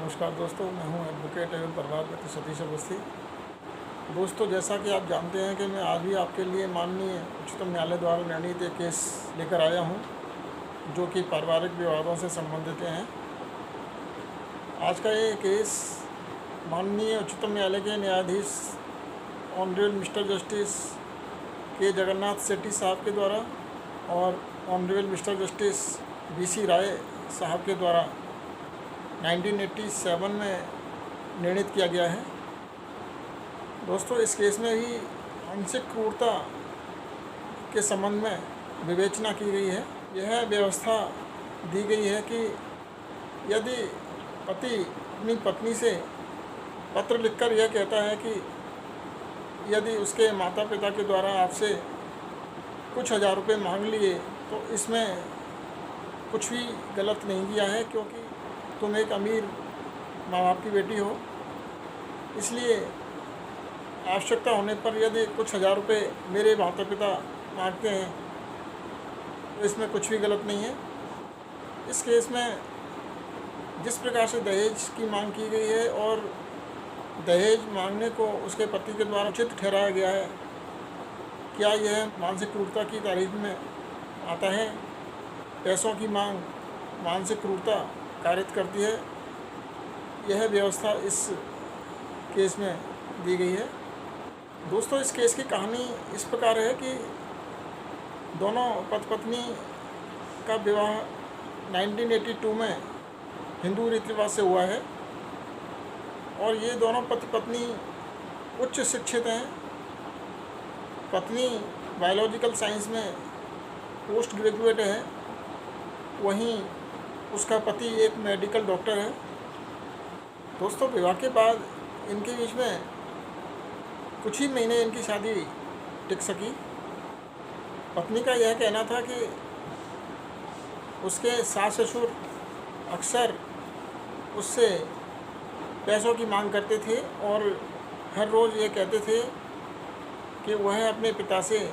नमस्कार दोस्तों, मैं हूं एडवोकेट एवं प्रभारपति सतीश अवस्थी। दोस्तों, जैसा कि आप जानते हैं कि मैं आज भी आपके लिए माननीय उच्चतम न्यायालय द्वारा निर्णीत एक केस लेकर आया हूं, जो कि पारिवारिक विवादों से संबंधित हैं। आज का ये केस माननीय उच्चतम न्यायालय के न्यायाधीश ऑनरेबल मिस्टर जस्टिस के जगन्नाथ सेठी साहब के द्वारा और ऑनरेबल मिस्टर जस्टिस BC राय साहब के द्वारा 1987 में निर्णित किया गया है। दोस्तों, इस केस में भी आंशिक क्रूरता के संबंध में विवेचना की गई है। यह व्यवस्था दी गई है कि यदि पति अपनी पत्नी से पत्र लिखकर यह कहता है कि यदि उसके माता पिता के द्वारा आपसे कुछ हज़ार रुपये मांग लिए तो इसमें कुछ भी गलत नहीं किया है, क्योंकि तुम एक अमीर माँ बाप की बेटी हो, इसलिए आवश्यकता होने पर यदि कुछ हज़ार रुपये मेरे माता पिता मांगते हैं तो इसमें कुछ भी गलत नहीं है। इस केस में जिस प्रकार से दहेज की मांग की गई है और दहेज मांगने को उसके पति के द्वारा उचित ठहराया गया है, क्या यह मानसिक क्रूरता की तारीफ में आता है? पैसों की मांग मानसिक क्रूरता कारित करती है। यह व्यवस्था इस केस में दी गई है। दोस्तों, इस केस की कहानी इस प्रकार है कि दोनों पति पत्नी का विवाह 1982 में हिंदू रीति रिवाज से हुआ है और ये दोनों पति पत्नी उच्च शिक्षित हैं। पत्नी बायोलॉजिकल साइंस में पोस्ट ग्रेजुएट है, वहीं उसका पति एक मेडिकल डॉक्टर है। दोस्तों, विवाह के बाद इनके बीच में कुछ ही महीने इनकी शादी टिक सकी। पत्नी का यह कहना था कि उसके सास ससुर अक्सर उससे पैसों की मांग करते थे और हर रोज़ ये कहते थे कि वह अपने पिता से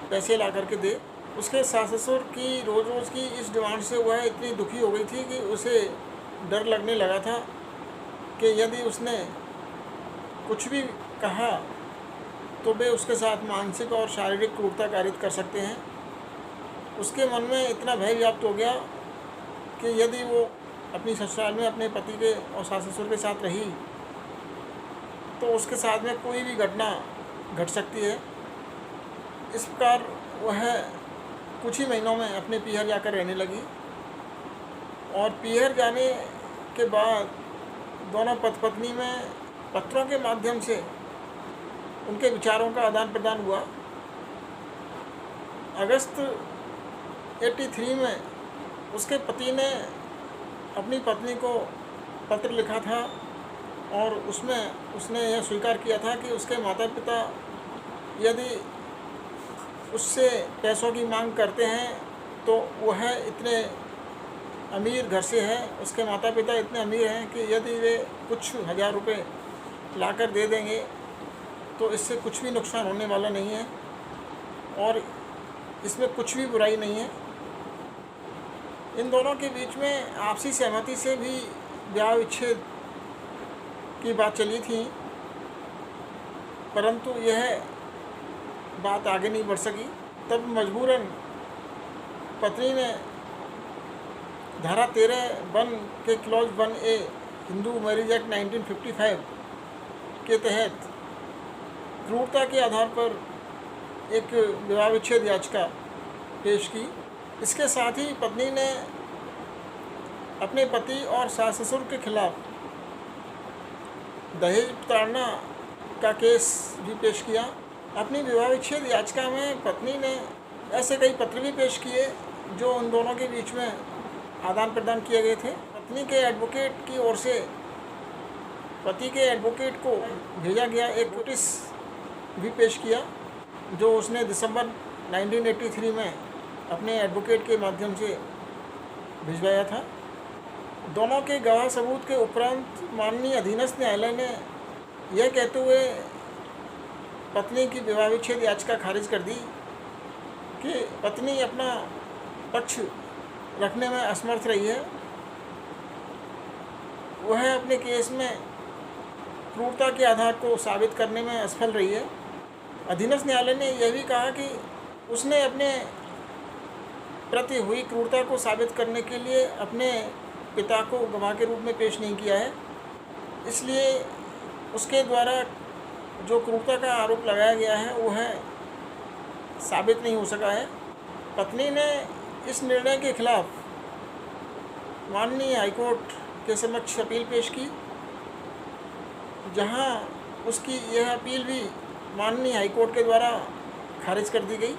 पैसे ला करके दे। उसके सास ससुर की रोज़ की इस डिमांड से वह इतनी दुखी हो गई थी कि उसे डर लगने लगा था कि यदि उसने कुछ भी कहा तो वे उसके साथ मानसिक और शारीरिक क्रूरता कारित कर सकते हैं। उसके मन में इतना भय व्याप्त हो गया कि यदि वो अपनी ससुराल में अपने पति के और सास ससुर के साथ रही तो उसके साथ में कोई भी घटना घट सकती है। इस प्रकार वह कुछ ही महीनों में अपने पीहर जाकर रहने लगी और पीहर जाने के बाद दोनों पति पत्नी में पत्रों के माध्यम से उनके विचारों का आदान प्रदान हुआ। अगस्त 83 में उसके पति ने अपनी पत्नी को पत्र लिखा था और उसमें उसने यह स्वीकार किया था कि उसके माता पिता यदि उससे पैसों की मांग करते हैं तो वह इतने अमीर घर से है, उसके माता पिता इतने अमीर हैं कि यदि वे कुछ हज़ार रुपये लाकर दे देंगे तो इससे कुछ भी नुकसान होने वाला नहीं है और इसमें कुछ भी बुराई नहीं है। इन दोनों के बीच में आपसी सहमति से भी ब्याह विच्छेद की बात चली थी, परंतु यह बात आगे नहीं बढ़ सकी। तब मजबूरन पत्नी ने धारा 13(1) के clause 1A Hindu marriage act 1955 के तहत क्रूरता के आधार पर एक विवाह विच्छेद याचिका पेश की। इसके साथ ही पत्नी ने अपने पति और सास ससुर के खिलाफ दहेज प्रताड़ना का केस भी पेश किया। अपनी विवाह विच्छेद याचिका में पत्नी ने ऐसे कई पत्र भी पेश किए जो उन दोनों के बीच में आदान प्रदान किए गए थे। पत्नी के एडवोकेट की ओर से पति के एडवोकेट को भेजा गया एक नोटिस भी पेश किया, जो उसने दिसंबर 1983 में अपने एडवोकेट के माध्यम से भिजवाया था। दोनों के गवाह सबूत के उपरांत माननीय अधीनस्थ न्यायालय ने यह कहते हुए पत्नी की विवाह विच्छेद याचिका खारिज कर दी कि पत्नी अपना पक्ष रखने में असमर्थ रही है वह अपने केस में क्रूरता के आधार को साबित करने में असफल रही है। अधीनस्थ न्यायालय ने यह भी कहा कि उसने अपने प्रति हुई क्रूरता को साबित करने के लिए अपने पिता को गवाह के रूप में पेश नहीं किया है, इसलिए उसके द्वारा जो क्रूरता का आरोप लगाया गया है वह साबित नहीं हो सका है। पत्नी ने इस निर्णय के खिलाफ माननीय हाईकोर्ट के समक्ष अपील पेश की, जहां उसकी यह अपील भी माननीय हाईकोर्ट के द्वारा खारिज कर दी गई।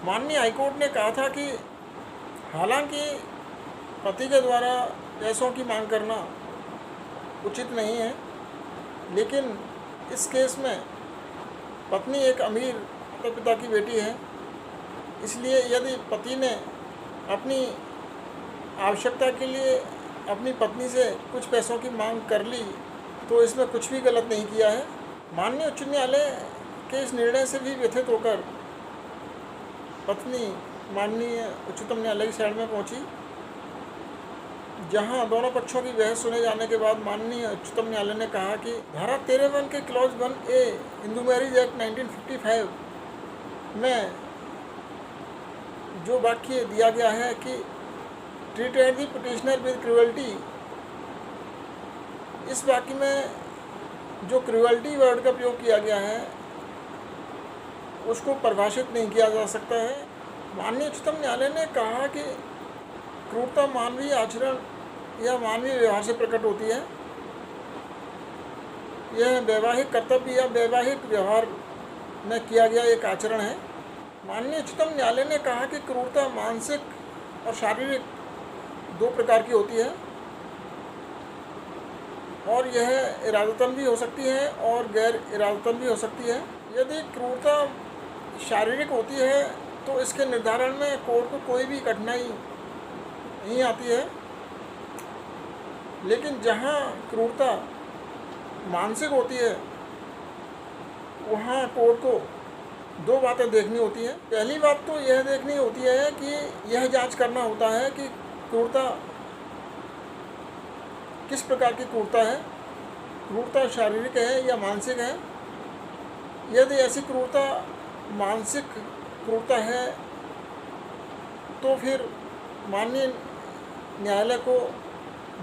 माननीय हाईकोर्ट ने कहा था कि हालांकि पति के द्वारा पैसों की मांग करना उचित नहीं है, लेकिन इस केस में पत्नी एक अमीर माता पिता की बेटी है, इसलिए यदि पति ने अपनी आवश्यकता के लिए अपनी पत्नी से कुछ पैसों की मांग कर ली तो इसमें कुछ भी गलत नहीं किया है। माननीय उच्च न्यायालय के इस निर्णय से भी व्यथित होकर पत्नी माननीय उच्चतम न्यायालय की साइड में पहुंची, जहां दोनों पक्षों की बहस सुने जाने के बाद माननीय उच्चतम न्यायालय ने कहा कि धारा 53 के clause 1A Hindu marriage act 1955 में जो वाक्य दिया गया है कि treated the petitioner with cruelty, इस वाक्य में जो क्रूअल्टी वर्ड का प्रयोग किया गया है उसको परिभाषित नहीं किया जा सकता है। माननीय उच्चतम न्यायालय ने कहा कि क्रूरता मानवीय आचरण या मानवीय व्यवहार से प्रकट होती है। यह वैवाहिक कर्तव्य या वैवाहिक व्यवहार में किया गया एक आचरण है। माननीय उच्चतम न्यायालय ने कहा कि क्रूरता मानसिक और शारीरिक दो प्रकार की होती है और यह इरादतन भी हो सकती है और गैर इरादतन भी हो सकती है। यदि क्रूरता शारीरिक होती है तो इसके निर्धारण में कोर्ट को कोई भी कठिनाई नहीं आती है, लेकिन जहाँ क्रूरता मानसिक होती है वहाँ कोर्ट को दो बातें देखनी होती हैं। पहली बात तो यह देखनी होती है कि यह जांच करना होता है कि क्रूरता किस प्रकार की क्रूरता है, क्रूरता शारीरिक है या मानसिक है। यदि ऐसी क्रूरता मानसिक क्रूरता है तो फिर माननीय न्यायालय को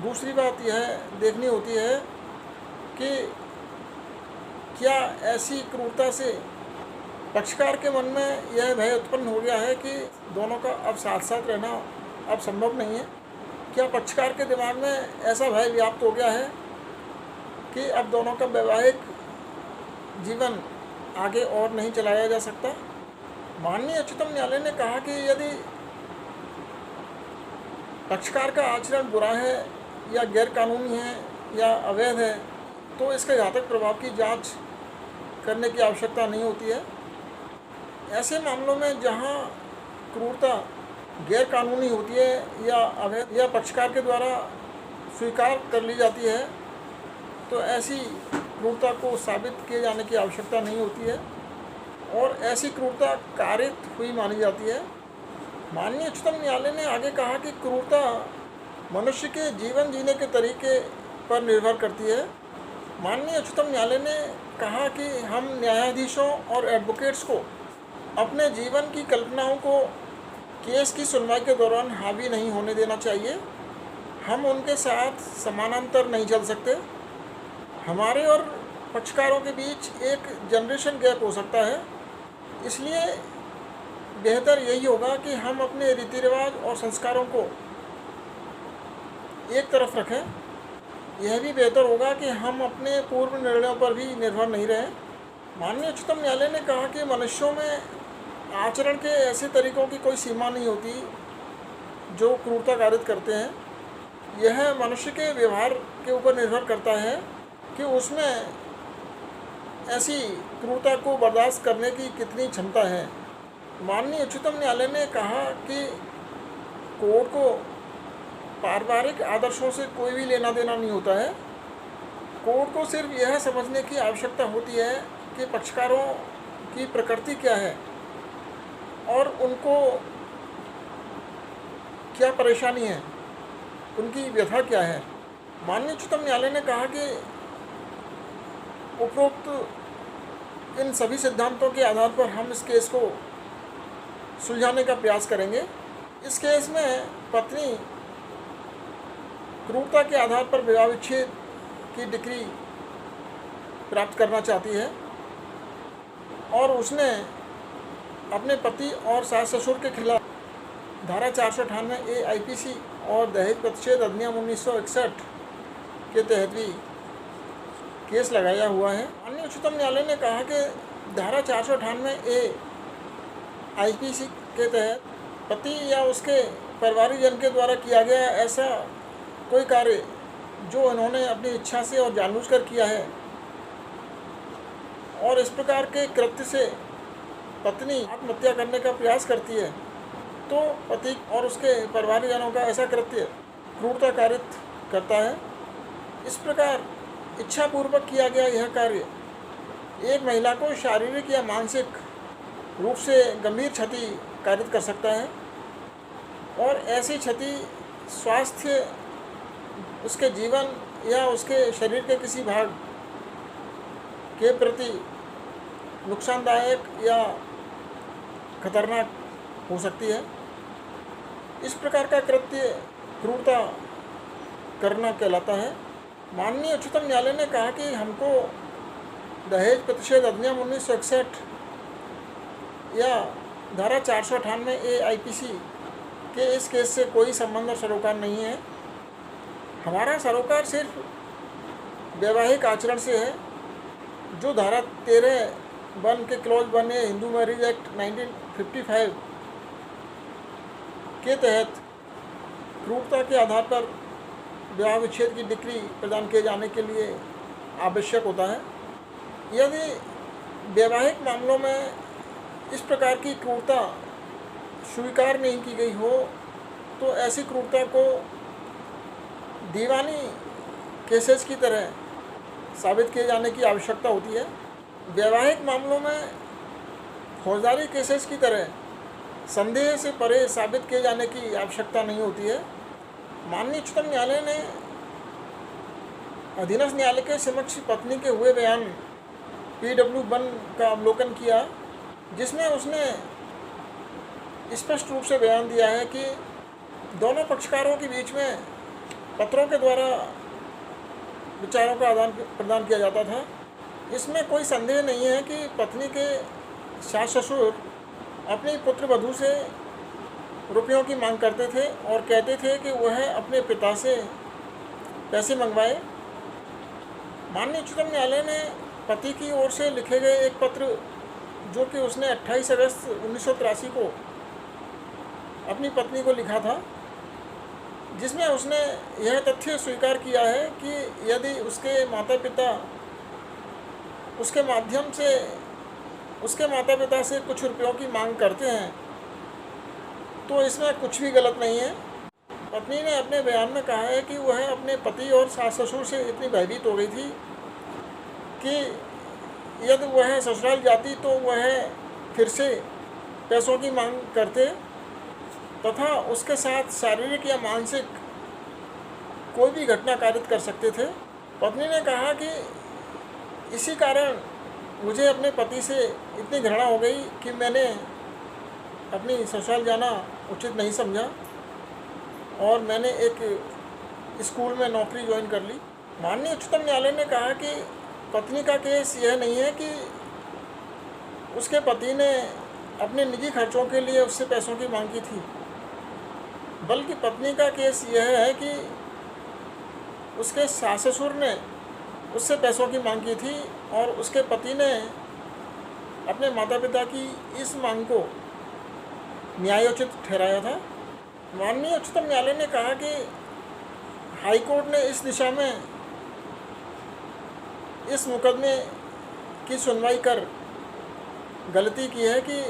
दूसरी बात यह देखनी होती है कि क्या ऐसी क्रूरता से पक्षकार के मन में यह भय उत्पन्न हो गया है कि दोनों का अब साथ साथ रहना अब संभव नहीं है। क्या पक्षकार के दिमाग में ऐसा भय व्याप्त हो गया है कि अब दोनों का वैवाहिक जीवन आगे और नहीं चलाया जा सकता। माननीय उच्चतम न्यायालय ने कहा कि यदि पक्षकार का आचरण बुरा है या गैरकानूनी है या अवैध है तो इसके घातक प्रभाव की जांच करने की आवश्यकता नहीं होती है। ऐसे मामलों में जहां क्रूरता गैरकानूनी होती है या अवैध या पक्षकार के द्वारा स्वीकार कर ली जाती है तो ऐसी क्रूरता को साबित किए जाने की आवश्यकता नहीं होती है और ऐसी क्रूरता कारित हुई मानी जाती है। माननीय उच्चतम न्यायालय ने आगे कहा कि क्रूरता मनुष्य के जीवन जीने के तरीके पर निर्भर करती है। माननीय उच्चतम न्यायालय ने कहा कि हम न्यायाधीशों और एडवोकेट्स को अपने जीवन की कल्पनाओं को केस की सुनवाई के दौरान हावी नहीं होने देना चाहिए। हम उनके साथ समानांतर नहीं चल सकते। हमारे और पक्षकारों के बीच एक जनरेशन गैप हो सकता है, इसलिए बेहतर यही होगा कि हम अपने रीति रिवाज और संस्कारों को एक तरफ रखें। यह भी बेहतर होगा कि हम अपने पूर्व निर्णयों पर भी निर्भर नहीं रहें। माननीय उच्चतम न्यायालय ने कहा कि मनुष्यों में आचरण के ऐसे तरीकों की कोई सीमा नहीं होती जो क्रूरता कारित करते हैं। यह मनुष्य के व्यवहार के ऊपर निर्भर करता है कि उसमें ऐसी क्रूरता को बर्दाश्त करने की कितनी क्षमता है। माननीय उच्चतम न्यायालय ने कहा कि कोर्ट को पारिवारिक आदर्शों से कोई भी लेना देना नहीं होता है। कोर्ट को सिर्फ यह समझने की आवश्यकता होती है कि पक्षकारों की प्रकृति क्या है और उनको क्या परेशानी है, उनकी व्यथा क्या है। माननीय उच्चतम न्यायालय ने कहा कि उपरोक्त इन सभी सिद्धांतों के आधार पर हम इस केस को सुलझाने का प्रयास करेंगे। इस केस में पत्नी क्रूरता के आधार पर विवाह विच्छेद की डिक्री प्राप्त करना चाहती है और उसने अपने पति और सास ससुर के खिलाफ धारा 498A IPC और दहेज प्रतिषेध अधिनियम 1961 के तहत भी केस लगाया हुआ है। माननीय उच्चतम न्यायालय ने कहा कि धारा 498A IPC के तहत पति या उसके परिवारजन के द्वारा किया गया ऐसा कोई कार्य जो उन्होंने अपनी इच्छा से और जानबूझकर किया है और इस प्रकार के कृत्य से पत्नी आत्महत्या करने का प्रयास करती है तो पति और उसके परिवारजनों का ऐसा कृत्य क्रूरता कारित करता है। इस प्रकार इच्छापूर्वक किया गया यह कार्य एक महिला को शारीरिक या मानसिक रूप से गंभीर क्षति कारित कर सकता है और ऐसी क्षति स्वास्थ्य, उसके जीवन या उसके शरीर के किसी भाग के प्रति नुकसानदायक या खतरनाक हो सकती है। इस प्रकार का कृत्य क्रूरता करना कहलाता है। माननीय उच्चतम न्यायालय ने कहा कि हमको दहेज प्रतिषेध अधिनियम 1961 या धारा 498A IPC के इस केस से कोई संबंध और सरोकार नहीं है। हमारा सरोकार सिर्फ वैवाहिक आचरण से है जो धारा 13(1) के clause 1A Hindu marriage act 1955 के तहत क्रूरता के आधार पर विवाह विच्छेद की डिक्री प्रदान किए जाने के लिए आवश्यक होता है। यदि वैवाहिक मामलों में इस प्रकार की क्रूरता स्वीकार नहीं की गई हो तो ऐसी क्रूरता को दीवानी केसेस की तरह साबित किए जाने की आवश्यकता होती है। वैवाहिक मामलों में फौजदारी केसेस की तरह संदेह से परे साबित किए जाने की आवश्यकता नहीं होती है। माननीय उच्चतम न्यायालय ने अधीनस्थ न्यायालय के समक्ष पत्नी के हुए बयान PW1 का अवलोकन किया जिसमें उसने स्पष्ट रूप से बयान दिया है कि दोनों पक्षकारों के बीच में पत्रों के द्वारा विचारों का आदान प्रदान किया जाता था। इसमें कोई संदेह नहीं है कि पत्नी के सास ससुर अपनी पुत्र वधू से रुपयों की मांग करते थे और कहते थे कि वह अपने पिता से पैसे मंगवाए। माननीय उच्चतम न्यायालय ने पति की ओर से लिखे गए एक पत्र जो कि उसने 28 अगस्त 1983 को अपनी पत्नी को लिखा था जिसमें उसने यह तथ्य स्वीकार किया है कि यदि उसके माता पिता से कुछ रुपयों की मांग करते हैं तो इसमें कुछ भी गलत नहीं है। पत्नी ने अपने बयान में कहा है कि वह अपने पति और सास ससुर से इतनी भयभीत हो गई थी कि यदि वह ससुराल जाती तो वह फिर से पैसों की मांग करते तथा उसके साथ शारीरिक या मानसिक कोई भी घटना कारित कर सकते थे। पत्नी ने कहा कि इसी कारण मुझे अपने पति से इतनी घृणा हो गई कि मैंने अपनी ससुराल जाना उचित नहीं समझा और मैंने एक स्कूल में नौकरी ज्वाइन कर ली। माननीय उच्चतम न्यायालय ने कहा कि पत्नी का केस यह नहीं है कि उसके पति ने अपने निजी खर्चों के लिए उससे पैसों की मांग की थी, बल्कि पत्नी का केस यह है कि उसके सास ससुर ने उससे पैसों की मांग की थी और उसके पति ने अपने माता पिता की इस मांग को न्यायोचित ठहराया था। माननीय उच्चतम न्यायालय ने कहा कि हाई कोर्ट ने इस दिशा में इस मुकदमे की सुनवाई कर गलती की है कि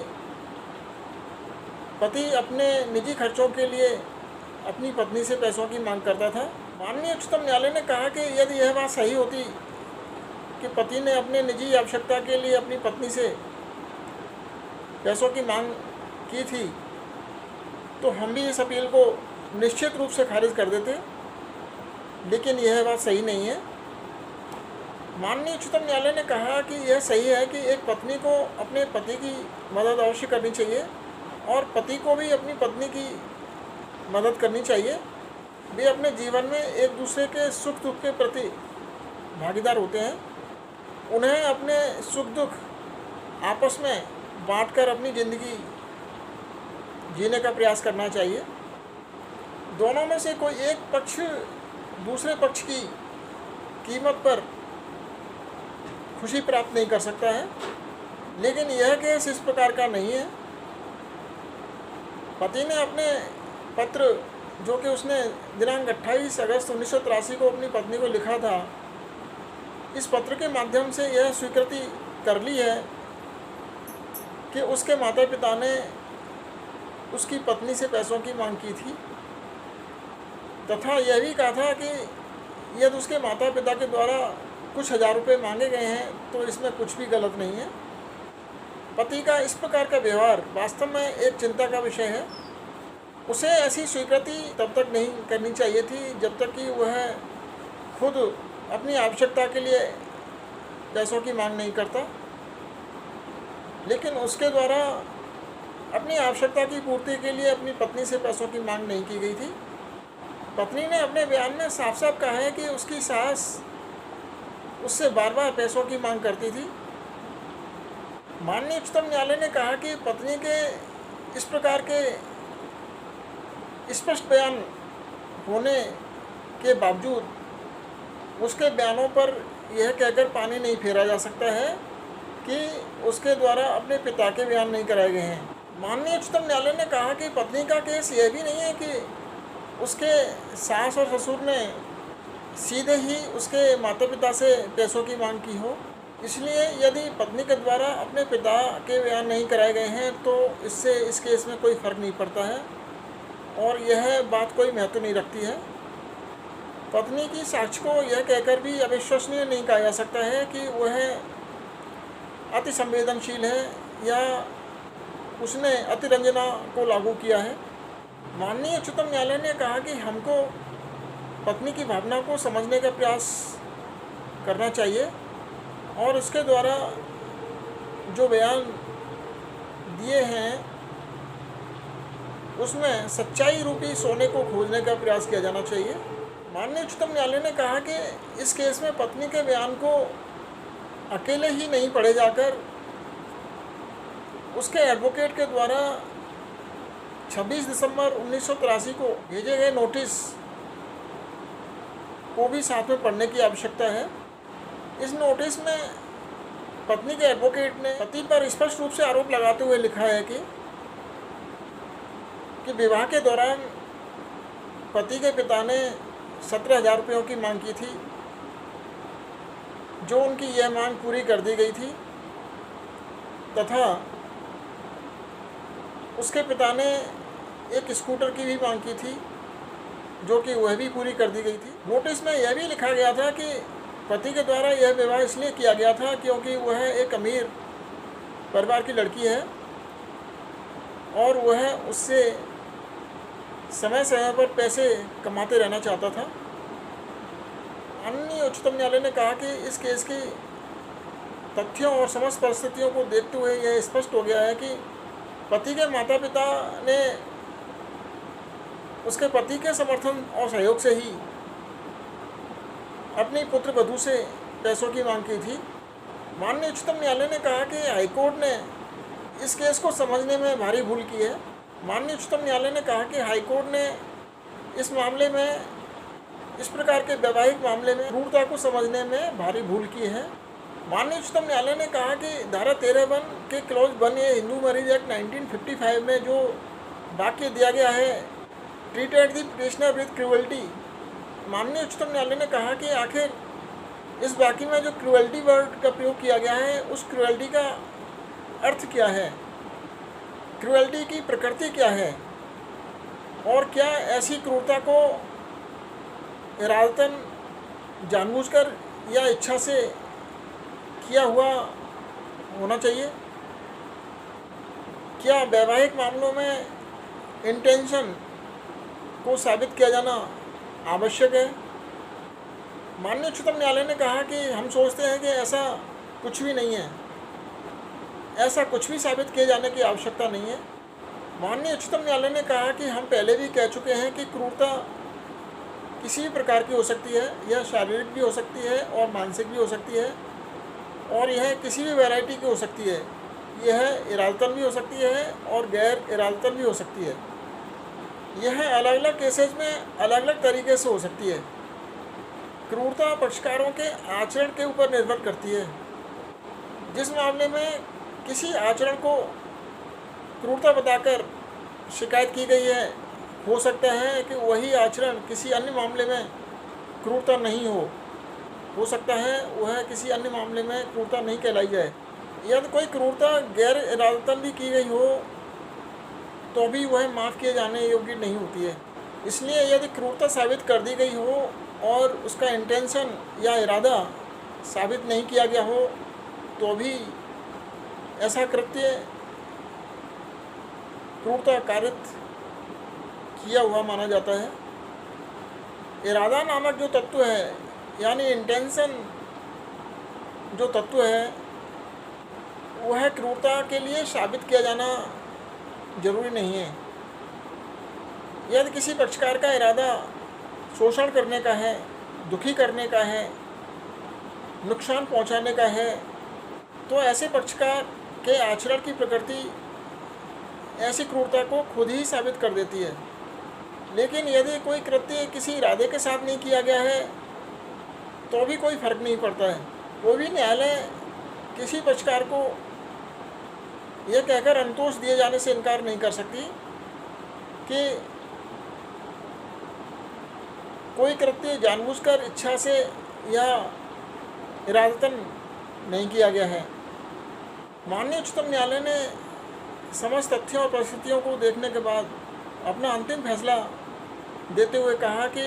पति अपने निजी खर्चों के लिए अपनी पत्नी से पैसों की मांग करता था। माननीय उच्चतम न्यायालय ने कहा कि यदि यह बात सही होती कि पति ने अपने निजी आवश्यकता के लिए अपनी पत्नी से पैसों की मांग की थी तो हम भी इस अपील को निश्चित रूप से खारिज कर देते लेकिन यह बात सही नहीं है। माननीय उच्चतम न्यायालय ने कहा कि यह सही है कि एक पत्नी को अपने पति की मदद अवश्य करनी चाहिए और पति को भी अपनी पत्नी की मदद करनी चाहिए। वे अपने जीवन में एक दूसरे के सुख दुख के प्रति भागीदार होते हैं। उन्हें अपने सुख दुख आपस में बांटकर अपनी ज़िंदगी जीने का प्रयास करना चाहिए। दोनों में से कोई एक पक्ष दूसरे पक्ष की कीमत पर खुशी प्राप्त नहीं कर सकता है, लेकिन यह केस इस प्रकार का नहीं है। पति ने अपने पत्र, जो कि उसने दिनांक 28 अगस्त 1983 को अपनी पत्नी को लिखा था, इस पत्र के माध्यम से यह स्वीकृति कर ली है कि उसके माता पिता ने उसकी पत्नी से पैसों की मांग की थी तथा यह भी कहा था कि यदि उसके माता पिता के द्वारा कुछ हज़ार रुपये मांगे गए हैं तो इसमें कुछ भी गलत नहीं है। पति का इस प्रकार का व्यवहार वास्तव में एक चिंता का विषय है। उसे ऐसी स्वीकृति तब तक नहीं करनी चाहिए थी जब तक कि वह खुद अपनी आवश्यकता के लिए पैसों की मांग नहीं करता, लेकिन उसके द्वारा अपनी आवश्यकता की पूर्ति के लिए अपनी पत्नी से पैसों की मांग नहीं की गई थी। पत्नी ने अपने बयान में साफ साफ कहा है कि उसकी सास उससे बार बार पैसों की मांग करती थी। माननीय उच्चतम न्यायालय ने कहा कि पत्नी के इस प्रकार के स्पष्ट बयान होने के बावजूद उसके बयानों पर यह कहकर पानी नहीं फेरा जा सकता है कि उसके द्वारा अपने पिता के बयान नहीं कराए गए हैं। माननीय उच्चतम न्यायालय ने कहा कि पत्नी का केस यह भी नहीं है कि उसके सास और ससुर ने सीधे ही उसके माता पिता से पैसों की मांग की हो, इसलिए यदि पत्नी के द्वारा अपने पिता के बयान नहीं कराए गए हैं तो इससे इस केस में कोई फ़र्क नहीं पड़ता है और यह बात कोई महत्व नहीं रखती है। पत्नी की साक्ष्य को यह कहकर भी अविश्वसनीय नहीं कहा जा सकता है कि वह अति संवेदनशील है या उसने अतिरंजना को लागू किया है। माननीय उच्चतम न्यायालय ने कहा कि हमको पत्नी की भावना को समझने का प्रयास करना चाहिए और उसके द्वारा जो बयान दिए हैं उसमें सच्चाई रूपी सोने को खोजने का प्रयास किया जाना चाहिए। माननीय उच्चतम न्यायालय ने कहा कि इस केस में पत्नी के बयान को अकेले ही नहीं पढ़े जाकर उसके एडवोकेट के द्वारा 26 दिसंबर 1983 को भेजे गए नोटिस को भी साथ में पढ़ने की आवश्यकता है। इस नोटिस में पत्नी के एडवोकेट ने पति पर स्पष्ट रूप से आरोप लगाते हुए लिखा है कि विवाह के दौरान पति के पिता ने 17,000 रुपयों की मांग की थी, जो उनकी यह मांग पूरी कर दी गई थी तथा उसके पिता ने एक स्कूटर की भी मांग की थी, जो कि वह भी पूरी कर दी गई थी। नोटिस में यह भी लिखा गया था कि पति के द्वारा यह विवाह इसलिए किया गया था क्योंकि वह एक अमीर परिवार की लड़की है और वह उससे समय समय पर पैसे कमाते रहना चाहता था। माननीय उच्चतम न्यायालय ने कहा कि इस केस की तथ्यों और समस्त परिस्थितियों को देखते हुए यह स्पष्ट हो गया है कि पति के माता पिता ने उसके पति के समर्थन और सहयोग से ही अपनी पुत्र वधू से पैसों की मांग की थी। माननीय उच्चतम न्यायालय ने कहा कि हाईकोर्ट ने इस केस को समझने में भारी भूल की है। माननीय उच्चतम न्यायालय ने कहा कि हाईकोर्ट ने इस मामले में, इस प्रकार के वैवाहिक मामले में क्रूरता को समझने में भारी भूल की है। माननीय उच्चतम न्यायालय ने कहा कि धारा 13(1) के clause 1A Hindu marriage act 1955 में जो वाक्य दिया गया है, treated the petitioner with cruelty, माननीय उच्चतम न्यायालय ने कहा कि आखिर इस वाक्य में जो क्रूअल्टी वर्ड का प्रयोग किया गया है, उस क्रूअल्टी का अर्थ क्या है, क्रूअल्टी की प्रकृति क्या है और क्या ऐसी क्रूरता को इरादतन, जानबूझकर या इच्छा से किया हुआ होना चाहिए। क्या वैवाहिक मामलों में इंटेंशन को साबित किया जाना आवश्यक है माननीय उच्चतम न्यायालय ने कहा कि हम सोचते हैं कि ऐसा कुछ भी नहीं है, ऐसा कुछ भी साबित किए जाने की आवश्यकता नहीं है। माननीय उच्चतम न्यायालय ने कहा कि हम पहले भी कह चुके हैं कि क्रूरता किसी भी प्रकार की हो सकती है, यह शारीरिक भी हो सकती है और मानसिक भी हो सकती है, और यह किसी भी वैरायटी की हो सकती है। यह इरादतन भी हो सकती है और गैर इरादतन भी हो सकती है। यह अलग अलग केसेस में अलग अलग तरीके से हो सकती है। क्रूरता पक्षकारों के आचरण के ऊपर निर्भर करती है। जिस मामले में किसी आचरण को क्रूरता बताकर शिकायत की गई है, हो सकता है कि वही आचरण किसी अन्य मामले में क्रूरता नहीं हो सकता है वह किसी अन्य मामले में क्रूरता नहीं कहलाई जाए। यदि कोई क्रूरता गैर इरादतन भी की गई हो तो भी वह माफ़ किए जाने योग्य नहीं होती है। इसलिए यदि क्रूरता साबित कर दी गई हो और उसका इंटेंशन या इरादा साबित नहीं किया गया हो तो भी ऐसा कृत्य क्रूरता कारित किया हुआ माना जाता है। इरादा नामक जो तत्व है, यानी इंटेंशन जो तत्व है, वह क्रूरता के लिए साबित किया जाना जरूरी नहीं है। यदि किसी पक्षकार का इरादा शोषण करने का है, दुखी करने का है, नुकसान पहुंचाने का है, तो ऐसे पक्षकार के आचरण की प्रकृति ऐसी क्रूरता को खुद ही साबित कर देती है। लेकिन यदि कोई कृत्य किसी इरादे के साथ नहीं किया गया है तो भी कोई फर्क नहीं पड़ता है। कोई भी न्यायालय किसी पक्षकार को यह कहकर अंतोष दिए जाने से इनकार नहीं कर सकती कि कोई कृत्य जानबूझकर इच्छा से या इरादतन नहीं किया गया है। माननीय उच्चतम न्यायालय ने समस्त तथ्यों और परिस्थितियों को देखने के बाद अपना अंतिम फैसला देते हुए कहा कि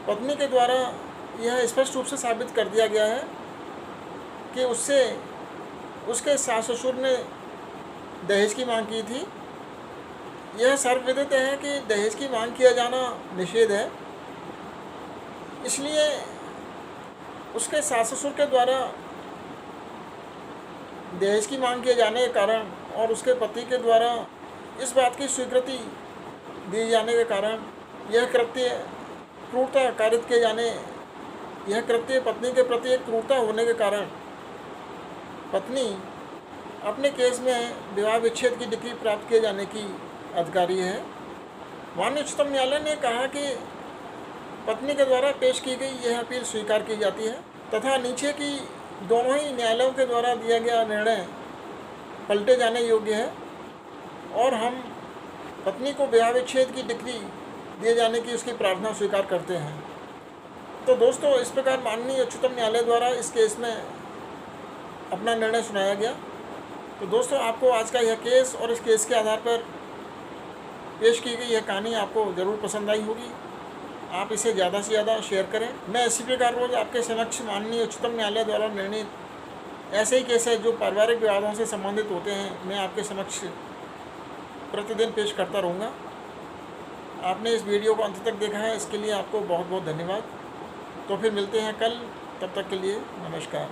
पत्नी के द्वारा यह स्पष्ट रूप से साबित कर दिया गया है कि उससे उसके सास ससुर ने दहेज की मांग की थी। यह सर्वविदित है कि दहेज की मांग किया जाना निषेध है। इसलिए उसके सास ससुर के द्वारा दहेज की मांग किए जाने के कारण और उसके पति के द्वारा इस बात की स्वीकृति दिए जाने के कारण यह कृत्य क्रूरता कारित किए जाने, यह कृत्य पत्नी के प्रति एक क्रूरता होने के कारण पत्नी अपने केस में विवाह विच्छेद की डिग्री प्राप्त किए जाने की अधिकारी है। माननीय उच्चतम न्यायालय ने कहा कि पत्नी के द्वारा पेश की गई यह अपील स्वीकार की जाती है तथा नीचे की दोनों ही न्यायालयों के द्वारा दिया गया निर्णय पलटे जाने योग्य है और हम पत्नी को विवाह विच्छेद की डिग्री दिए जाने की उसकी प्रार्थना स्वीकार करते हैं। तो दोस्तों, इस प्रकार माननीय उच्चतम न्यायालय द्वारा इस केस में अपना निर्णय सुनाया गया। तो दोस्तों, आपको आज का यह केस और इस केस के आधार पर पेश की गई यह कहानी आपको ज़रूर पसंद आई होगी। आप इसे ज़्यादा से ज़्यादा शेयर करें। मैं इसी प्रकार रोज़ आपके समक्ष माननीय उच्चतम न्यायालय द्वारा निर्णित ऐसे ही केस है जो पारिवारिक विवादों से संबंधित होते हैं, मैं आपके समक्ष प्रतिदिन पेश करता रहूँगा। आपने इस वीडियो को अंत तक देखा है, इसके लिए आपको बहुत बहुत धन्यवाद। तो फिर मिलते हैं कल, तब तक के लिए नमस्कार।